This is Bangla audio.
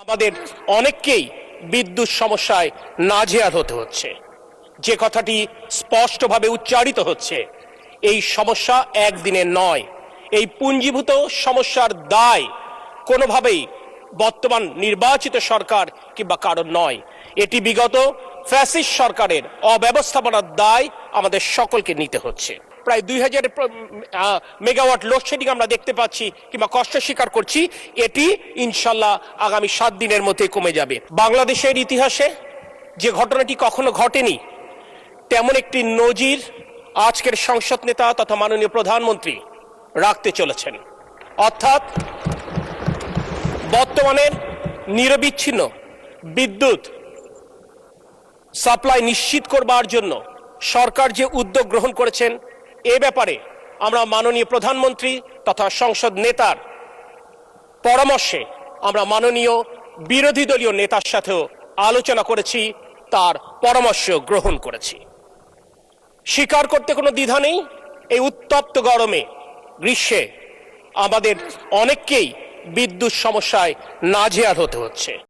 আমাদের অনেককেই বিদ্যুৎ সমস্যায় নাজেহাল হতে হচ্ছে। যে কথাটি স্পষ্টভাবে উচ্চারিত হচ্ছে, এই সমস্যা একদিনের নয়। এই পুঞ্জীভূত সমস্যার দায় কোনোভাবেই বর্তমান নির্বাচিত সরকার কিংবা কারণ নয়। এটি বিগত ফ্যাসিস্ট সরকারের অব্যবস্থাপনার দায় আমাদের সকলকে নিতে হচ্ছে। প্রায় 2000 মেগাওয়াট লোডশেডিং আমরা দেখতে পাচ্ছি কিংবা কষ্ট স্বীকার করছি। এটি ইনশাল্লাহ আগামী 7 দিনের মধ্যে কমে যাবে। বাংলাদেশের ইতিহাসে যে ঘটনাটি কখনো ঘটেনি তেমন একটি নজির আজকের সংসদ নেতা তথা মাননীয় প্রধানমন্ত্রী রাখতে চলেছেন। অর্থাৎ বর্তমানের নিরবিচ্ছিন্ন বিদ্যুৎ সাপ্লাই নিশ্চিত করবার জন্য সরকার যে উদ্যোগ গ্রহণ করেছেন, এ ব্যাপারে আমরা মাননীয় প্রধানমন্ত্রী তথা সংসদ নেতার পরামর্শে আমরা মাননীয় বিরোধী দলীয় নেতার সাথেও আলোচনা করেছি, তার পরামর্শ গ্রহণ করেছি। স্বীকার করতে কোনো দ্বিধা নেই, এই উত্তপ্ত গরমে গ্রীষ্মে আমাদের অনেককেই বিদ্যুৎ সমস্যায় নাজেহাল হতে হচ্ছে।